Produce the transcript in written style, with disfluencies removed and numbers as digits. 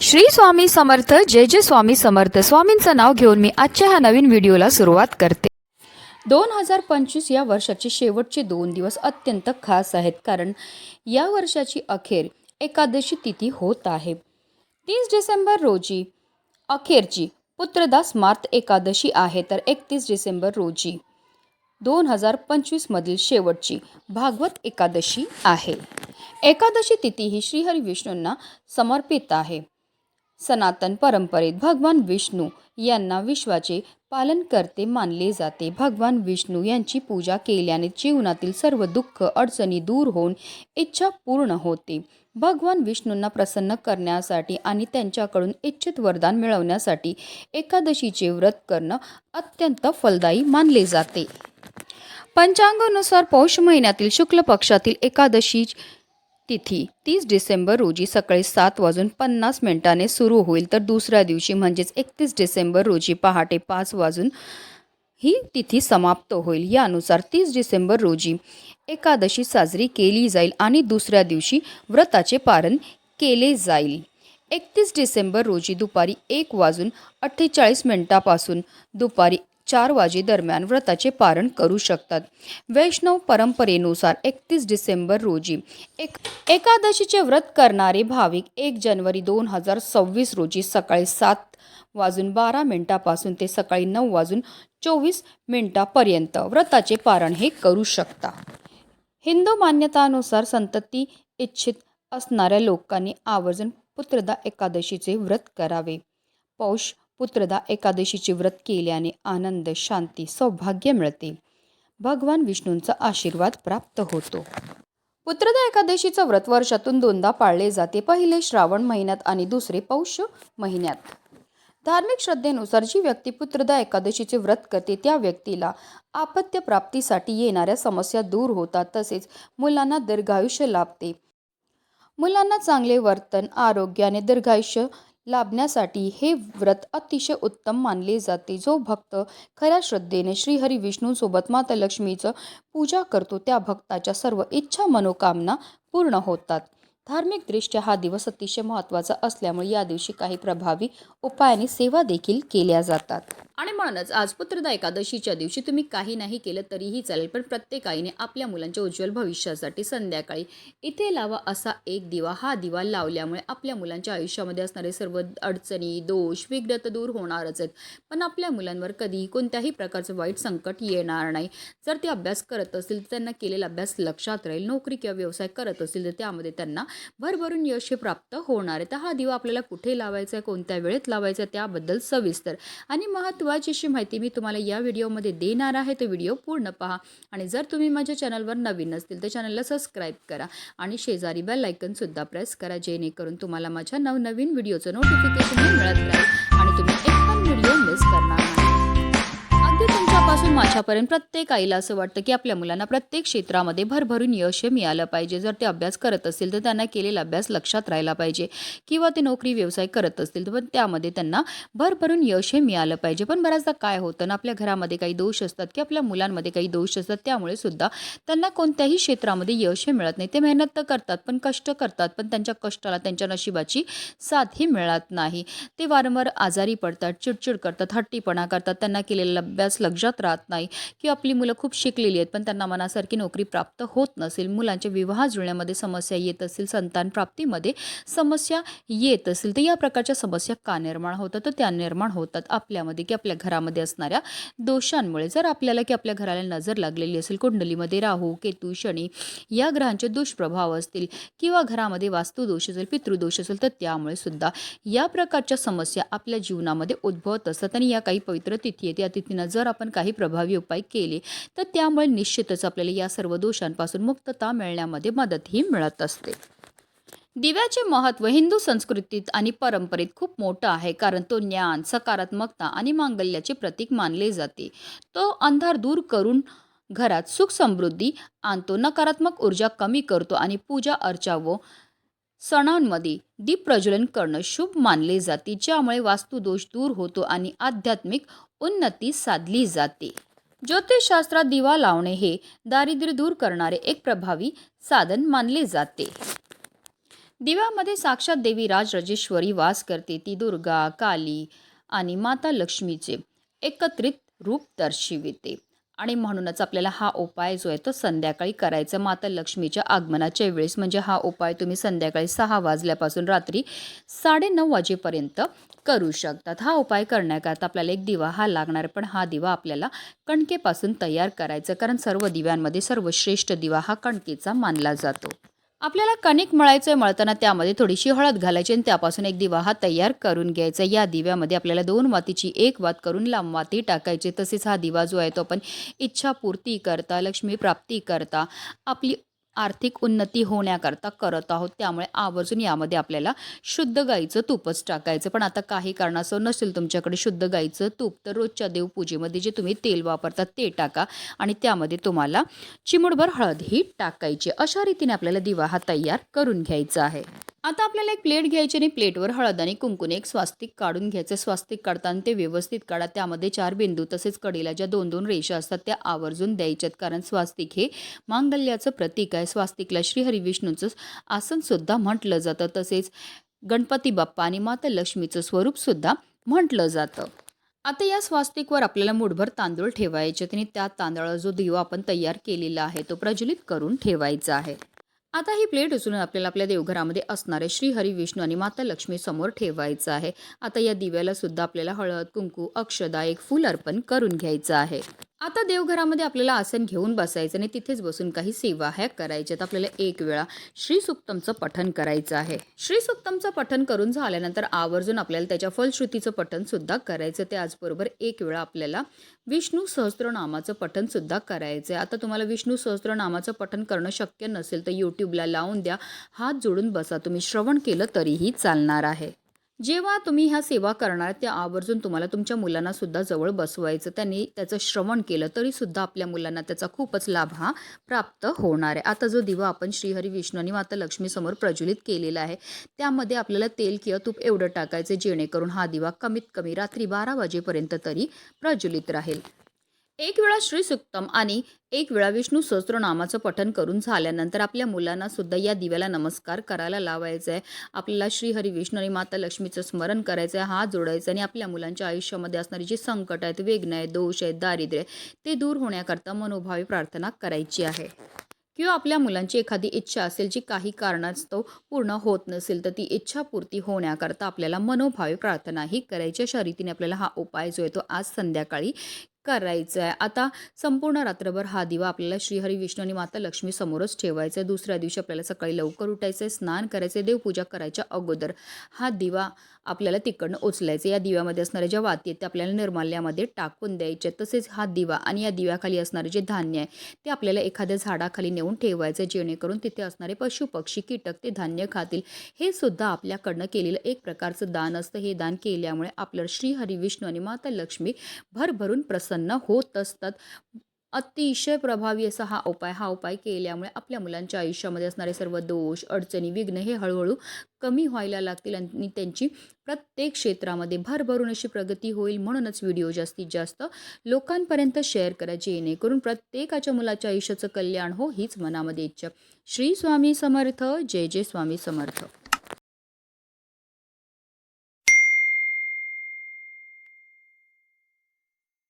श्री स्वामी समर्थ. जय जय स्वामी समर्थ. स्वामींचं नाव घेऊन मी आजच्या ह्या नवीन व्हिडिओला सुरुवात करते. 2025 या वर्षाचे शेवटचे 2 दिवस अत्यंत खास आहेत, कारण या वर्षाची अखेर एकादशी तिथी होत आहे. 30 डिसेंबर रोजी अखेरची पुत्रदा स्मार्त एकादशी आहे, तर 31 डिसेंबर रोजी 2025 मधील शेवटची भागवत एकादशी आहे. एकादशी तिथी ही श्रीहरी विष्णूंना समर्पित आहे. सनातन परंपरेत भगवान विष्णू यांना विश्वाचे पालनकर्ते मानले जाते. भगवान विष्णू यांची पूजा केल्याने जीवनातील सर्व दुःख अडचणी दूर होऊन इच्छा पूर्ण होते. भगवान विष्णूंना प्रसन्न करण्यासाठी आणि त्यांच्याकडून इच्छित वरदान मिळवण्यासाठी एकादशीचे व्रत करणं अत्यंत फलदायी मानले जाते. पंचांगानुसार पौष महिन्यातील शुक्ल पक्षातील एकादशी तिथी 30 डिसेंबर रोजी सकाळी 7:50 सुरू होईल, तर दुसऱ्या दिवशी म्हणजेच 31 डिसेंबर रोजी पहाटे 5 ही तिथी समाप्त होईल. यानुसार 30 डिसेंबर रोजी एकादशी साजरी केली जाईल आणि दुसऱ्या दिवशी व्रताचे पारण केले जाईल. 31 डिसेंबर रोजी दुपारी 1:48 पासून दुपारी 4 दरम्यान व्रताचे पारण करू शकतात. वैष्णव परंपरेनुसार 31 डिसेंबर रोजी एकादशीचे व्रत करणारे भाविक 1 जानेवारी 2026 रोजी सकाळी 7:12 पासून ते सकाळी 9:24 पर्यंत व्रताचे पारण हे करू शकता. हिंदू मान्यतानुसार संतती इच्छित असणाऱ्या लोकांनी आवर्जून पुत्रदा एकादशीचे व्रत करावे. पौष पुत्रदा एकादशीचे व्रत केल्याने आनंद, शांती, सौभाग्य मिळते. भगवान विष्णूंचा आशीर्वाद प्राप्त होतो. पुत्रदा एकादशीचं व्रत वर्षातून 2दा पाळले जाते. पहिले श्रावण महिन्यात आणि दुसरे पौष महिन्यात. धार्मिक श्रद्धेनुसार जी व्यक्ती पुत्रदा एकादशीचे व्रत करते त्या व्यक्तीला आपत्य प्राप्तीसाठी येणाऱ्या समस्या दूर होतात, तसेच मुलांना दीर्घायुष्य लाभते. मुलांना चांगले वर्तन, आरोग्य आणि दीर्घायुष्य लाभण्यासाठी हे व्रत अतिशय उत्तम मानले जाते. जो भक्त खऱ्या श्रद्धेने श्रीहरी विष्णूंसोबत माता लक्ष्मीचं पूजा करतो त्या भक्ताच्या सर्व इच्छा मनोकामना पूर्ण होतात. धार्मिकदृष्ट्या हा दिवस अतिशय महत्त्वाचा असल्यामुळे या दिवशी काही प्रभावी उपायांनी सेवा देखील केल्या जातात. आणि म्हणूनच आज पुत्रदा एकादशीच्या दिवशी तुम्ही काही नाही केलं तरीही चालेल, पण प्रत्येक आईने आपल्या मुलांच्या उज्ज्वल भविष्यासाठी संध्याकाळी इथे लावा असा एक दिवा. हा दिवा लावल्यामुळे आपल्या मुलांच्या आयुष्यामध्ये असणारे सर्व अडचणी, दोष, विघ्न तर दूर होणारच आहेत, पण आपल्या मुलांवर कधीही कोणत्याही प्रकारचं वाईट संकट येणार नाही. जर ते अभ्यास करत असतील तर त्यांना केलेला अभ्यास लक्षात राहील. नोकरी किंवा व्यवसाय करत असतील तर त्यामध्ये त्यांना भरभरून यश प्राप्त होणार आहे. तर हा दिवा आपल्याला कुठे लावायचा आहे, कोणत्या वेळेत लावायचा आहे, त्याबद्दल सविस्तर आणि महत्त्वाची अशी माहिती मी तुम्हाला या व्हिडिओमध्ये देणार आहे. तो व्हिडिओ पूर्ण पहा. आणि जर तुम्ही माझ्या चॅनलवर नवीन असतील तर चॅनलला सबस्क्राईब करा आणि शेजारी बेल आयकॉन सुद्धा प्रेस करा, जेणेकरून तुम्हाला माझ्या नवनवीन व्हिडिओचं नोटिफिकेशन मिळत राहील आणि तुम्ही एक पण व्हिडिओ मिस करणार नाही. अगदी तुमच्यापासून माझ्यापर्यंत प्रत्येक आईला असं वाटतं की आपल्या मुलांना प्रत्येक क्षेत्रामध्ये भरभरून यश मिळालं पाहिजे. जर ते अभ्यास करत असतील तर त्यांना केलेला अभ्यास लक्षात राहिला पाहिजे, किंवा ते नोकरी व्यवसाय करत असतील तर त्यामध्ये त्यांना भरभरून यश मिळालं पाहिजे. पण बऱ्याचदा काय होतं ना, आपल्या घरामध्ये काही दोष असतात की आपल्या मुलांमध्ये काही दोष असतात, त्यामुळे सुद्धा त्यांना कोणत्याही क्षेत्रामध्ये यश मिळत नाही. ते मेहनत तर करतात, पण कष्ट करतात, पण त्यांच्या कष्टाला त्यांच्या नशिबाची साथही मिळत नाही. ते वारंवार आजारी पडतात, चिडचिड करतात, हट्टीपणा करतात, त्यांना केलेला अभ्यास लक्षात राहत नाही. किंवा आपली मुलं खूप शिकलेली आहेत पण त्यांना मनासारखी नोकरी प्राप्त होत नसेल, मुलांच्या विवाह जुळण्यामध्ये समस्या येत असतील, संतान प्राप्तीमध्ये समस्या येत असेल, तर या प्रकारच्या समस्या का निर्माण होतात? तर त्या निर्माण होतात आपल्यामध्ये की आपल्या घरामध्ये असणाऱ्या दोषांमुळे. जर आपल्याला की आपल्या घराला नजर लागलेली असेल, कुंडलीमध्ये राहू, केतू, शनी या ग्रहांचे दुष्प्रभाव असतील, किंवा घरामध्ये वास्तुदोष असेल, पितृदोष असेल, तर त्यामुळे सुद्धा या प्रकारच्या समस्या आपल्या जीवनामध्ये उद्भवत असतात. आणि या काही पवित्र तिथी आहेत, या तिथीनं जर आपण काही प्रभावी उपाय केले तर त्यामुळे निश्चितच आपल्याला या सर्व दोषांपासून मुक्तता मिळण्यामध्ये मदतही मिळत असते. दिव्याचे महत्त्व हिंदू संस्कृतीत आणि परंपरेत खूप मोठं आहे, कारण तो ज्ञान, सकारात्मकता आणि मांगल्याचे प्रतीक मानले जाते. तो अंधार दूर करून घरात सुख समृद्धी आणतो, नकारात्मक ऊर्जा कमी करतो आणि पूजा अर्चा व सणांमध्ये दीप प्रज्वलन करणं शुभ मानले जाते, ज्यामुळे वास्तुदोष दूर होतो आणि आध्यात्मिक उन्नती साधली जाते. ज्योतिषशास्त्रात दिवा लावणे हे दारिद्र्य दूर करणारे एक प्रभावी साधन मानले जाते. दिव्यामध्ये साक्षात देवी राजराजेश्वरी वास करते. ती दुर्गा, काली आणि माता लक्ष्मीचे एकत्रित रूप दर्शविते. आणि म्हणूनच आपल्याला हा उपाय जो आहे तो संध्याकाळी करायचा माता लक्ष्मीच्या आगमनाच्या वेळेस. म्हणजे हा उपाय तुम्ही संध्याकाळी 6 वाजल्यापासून रात्री 9:30 वाजेपर्यंत करू शकतात. हा उपाय करण्याकरता आपल्याला एक दिवा हा लागणार, पण हा दिवा आपल्याला कणकेपासून तयार करायचा, कारण सर्व दिव्यांमध्ये सर्वश्रेष्ठ दिवा हा कणकेचा मानला जातो. आपल्याला कणिक मळायचं आहे. मळताना त्यामध्ये थोडीशी हळद घालायची आणि त्यापासून एक दिवा हा तयार करून घ्यायचा. या दिव्यामध्ये आपल्याला 2 वातीची 1 वात करून लांब वाती टाकायची. तसेच हा दिवा जो आहे तो आपण इच्छापूर्ती करता, लक्ष्मी प्राप्ती करता, आपली आर्थिक उन्नती होण्याकरता करत आहोत. त्यामुळे आवर्जून यामध्ये आपल्याला शुद्ध गाईचं तूपच टाकायचं. पण आता काही कारणास्तव नसेल तुमच्याकडे शुद्ध गाईचं तूप, तर रोजच्या देवपूजेमध्ये जे तुम्ही तेल वापरतात ते टाका आणि त्यामध्ये तुम्हाला चिमूटभर हळद ही टाकायची. अशा रीतीने आपल्याला दिवा हा तयार करून घ्यायचा आहे. आता आपल्याला एक प्लेट घ्यायची आणि प्लेटवर हळद आणि कुंकूने एक स्वास्तिक काढून घ्यायचं. स्वास्तिक काढताना ते व्यवस्थित काढा. त्यामध्ये 4 बिंदू तसेच कडेला ज्या 2-2 रेषा असतात त्या आवर्जून द्यायच्यात, कारण स्वास्तिक हे मांगल्याचं प्रतीक आहे. स्वास्तिकला श्रीहरी विष्णूंचं आसन सुद्धा म्हटलं जातं. तसेच गणपती बाप्पा आणि माता लक्ष्मीचं स्वरूप सुद्धा म्हटलं जातं. आता या स्वास्तिकवर आपल्याला मूठभर तांदूळ ठेवायचे आणि त्या तांदळाचा जो दिवा आपण तयार केलेला आहे तो प्रज्वलित करून ठेवायचा आहे. आता ही प्लेट उचलून आपल्याला आपल्या देवघरामध्ये असणारे श्री हरी विष्णू आणि माता लक्ष्मी समोर ठेवायचं आहे. आता या दिव्याला सुद्धा आपल्याला हळद, कुंकू, अक्षदा, एक फूल अर्पण करून घ्यायचं आहे. आता देवघरामध्ये आपल्याला आसन घेऊन बसायचं आणि तिथेच बसून काही सेवा ह्या करायच्यात. आपल्याला एक वेळा श्री सुक्तमचं पठण करायचं आहे. श्री सुक्तमचं पठण करून झाल्यानंतर आवर्जून आपल्याला त्याच्या फलश्रुतीचं पठण सुद्धा करायचं. त्याचबरोबर एक वेळा आपल्याला विष्णू सहस्त्रनामाचं पठण सुद्धा करायचं आहे. आता तुम्हाला विष्णू सहस्त्रनामाचं पठण करणं शक्य नसेल तर यूट्यूबला लावून द्या, हात जोडून बसा, तुम्ही श्रवण केलं तरीही चालणार आहे. जेव्हा तुम्ही ह्या सेवा करणार त्या आवर्जून तुम्हाला तुमच्या मुलांना सुद्धा जवळ बसवायचं. त्यांनी त्याचं श्रवण केलं तरी सुद्धा आपल्या मुलांना त्याचा खूपच लाभ हा प्राप्त होणार आहे. आता जो दिवा आपण श्रीहरी विष्णू आणि माता लक्ष्मी समोर प्रज्वलित केलेला आहे त्यामध्ये आपल्याला तेल किंवा तूप एवढं टाकायचं जेणेकरून हा दिवा कमीत कमी रात्री 12 वाजेपर्यंत तरी प्रज्वलित राहील. एक वेळा श्री सुक्तम आणि एक वेळा विष्णू सहस्त्रनामाचं पठण करून झाल्यानंतर आपल्या मुलांना सुद्धा या दिव्याला नमस्कार करायला लावायचा आहे. आपल्याला श्री हरी विष्णू आणि माता लक्ष्मीचं स्मरण करायचं आहे, हात जोडायचं आणि आपल्या मुलांच्या आयुष्यामध्ये असणारी जी संकट आहेत, वेदना आहेत, दोष आहेत, दारिद्र्य ते दूर होण्याकरता मनोभावे प्रार्थना करायची आहे. किंवा आपल्या मुलांची एखादी इच्छा असेल जी काही कारणास्तव पूर्ण होत नसेल तर ती इच्छापूर्ती होण्याकरता आपल्याला मनोभावे प्रार्थनाही करायची. अशा रीतीने आपल्याला हा उपाय जो आहे तो आज संध्याकाळी करायचं आहे. आता संपूर्ण रात्रभर हा दिवा आपल्याला श्रीहरी विष्णू आणि माता लक्ष्मी समोरच ठेवायचा आहे. दुसऱ्या दिवशी आपल्याला सकाळी लवकर उठायचं आहे, स्नान करायचं आहे. देवपूजा करायच्या अगोदर हा दिवा आपल्याला तिकडनं उचलायचं. या दिव्यामध्ये असणाऱ्या ज्या वाती आहेत त्या आपल्याला निर्माल्यामध्ये टाकून द्यायच्या. तसेच हा दिवा आणि या दिव्याखाली असणारे जे धान्य आहे ते आपल्याला एखाद्या झाडाखाली नेऊन ठेवायचं जेणेकरून तिथे असणारे पशु पक्षी कीटक ते धान्य खातील. हे सुद्धा आपल्याकडनं केलेलं एक प्रकारचं दान असतं. हे दान केल्यामुळे आपलं श्रीहरी विष्णू आणि माता लक्ष्मी भरभरून प्रसन्न होत असतात. अतिशय प्रभावी असा हा उपाय केल्यामुळे आपल्या मुलांच्या आयुष्यामध्ये असणारे सर्व दोष, अडचणी, विघ्न हे हळूहळू कमी व्हायला लागतील आणि त्यांची प्रत्येक क्षेत्रामध्ये भरभरून अशी प्रगती होईल. म्हणूनच व्हिडिओ जास्तीत जास्त लोकांपर्यंत शेअर करा जेणेकरून प्रत्येकाच्या मुलाच्या आयुष्याचं कल्याण हो हीच मनामध्ये इच्छा. श्री स्वामी समर्थ. जय जय स्वामी समर्थ.